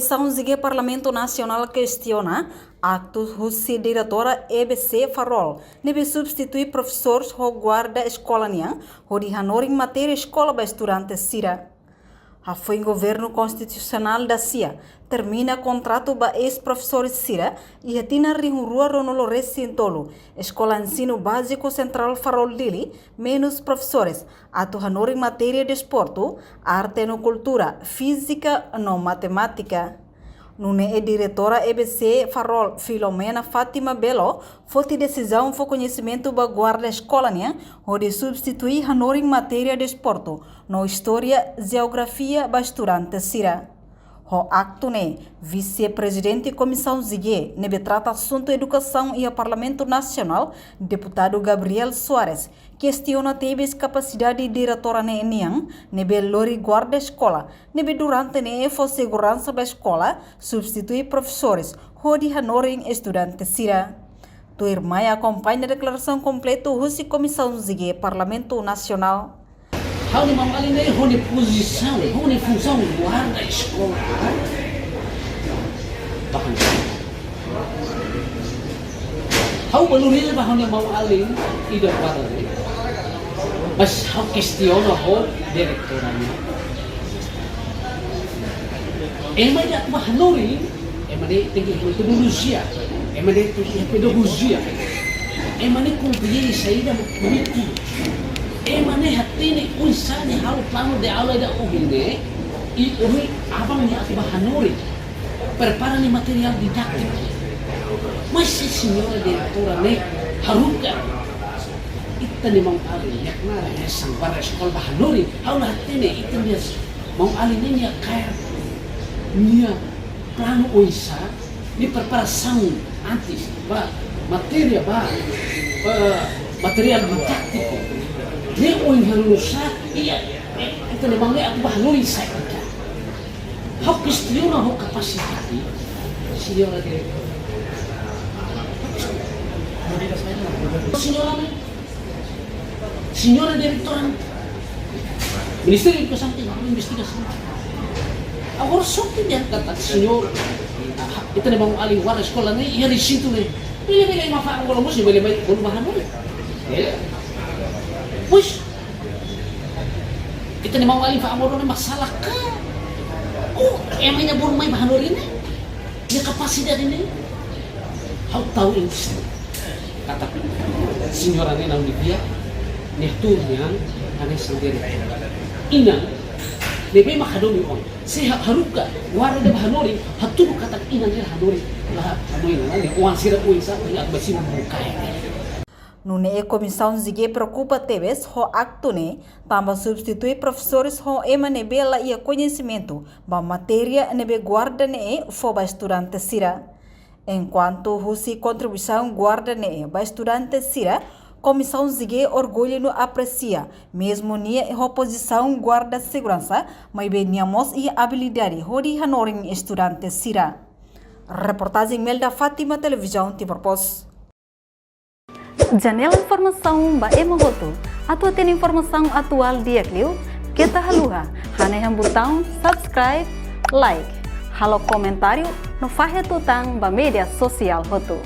Comissão de Parlamento Nacional questiona actos Russi diretora EBC Farol, nebe substituir professores ho guarda escola niang, ho di hanoring matéria escola ba estudante sira. Foi governo constitucional da CIA termina contrato ba ex-professores sira e retina rua Ronolo Recintolo, escola ensino básico central Farol Dili, menos professores, atu hanoring matéria de esporto, arte no cultura, física no matemática. Nune é diretora EBC Farol Filomena Fátima Belo, foi decisão foi conhecimento ba guarda escola né, onde substituir hanoring matéria de esporto, no história, geografia ba estudante sira. O acto né, vice-presidente Comissão Zigue, nebe trata assunto educação e a Parlamento Nacional, deputado Gabriel Soares, questiona tebes capacidade diretora né niang, nebe lori guarda escola, nebe durante né for segurança da escola, substituir professores, hodi hanoring estudante sira. Tu irmã acompanha a declaração completa Russi Comissão Zigue, Parlamento Nacional. Hau ni mam alin dai honi posição, honi função guarda escola. Bahkan. Hau baluni ba honi mam alin ida pada ni. Mas hau questiona ho direktoranya. Emang dia bah nuri, emang dia tinggi metodologia, emang dia tinggi pedagogia. Emang dia kumpulnya saída bonito. Emane hatini unsani hal plano de aula da uhine e uhi abang ni ati bahanuri preparani material didaktik. Mas si senhora diretora ne haruka ita ni mang ali yak na sang para sekolah bahanuri aula hatini ita dia mang ali ni ya kaya nia plano unsa ni preparação antes ba materia ba material didaktik. Ni uing halusa iya ito ni bangay ako bahanuri sa ika. How question na ho kapasitati signora director. Signora director Ministerio de Educação tem uma investigação. Agora só que dia kata senhor ito ni bang ali wala sekolah ni iya risito ni. Bila mafa ang mo si bali bahanuri. Push, kita ni mau alih Pak Amoro ni masalah ka. Oh, emangnya burung may bahanur ini? Dia kapasitas ini? How tahu ini? Kata signora ni namun dia, ni turnya ane sendiri. Ina, lebih makadumi on. Saya haruka, warna de bahanuri, hatur kata ina ni bahanuri. Lah, hanuri ni uang sira uisa, tidak masih membuka ini. Nune e Comissão Zigue preocupa tebes ho acto ne tamba substituir professores ho emane bela ia conhecimento ba matéria nebe guarda ne fo ba estudante sira. Enquanto Russi contribuição guarda ne ba estudante sira, Comissão Zigue orgulho no aprecia, mesmo nia ho posição guarda segurança, mas beniamos e habilidade ho di hanoring estudante sira. Reportagem Melda Fátima Televisão Timor-Pos. Janela informação ba emohoto. Atua tem informação atual dia kliu. Kita haluha. Hane botão subscribe, like. Halo comentário no fahe tutang ba media sosial hoto.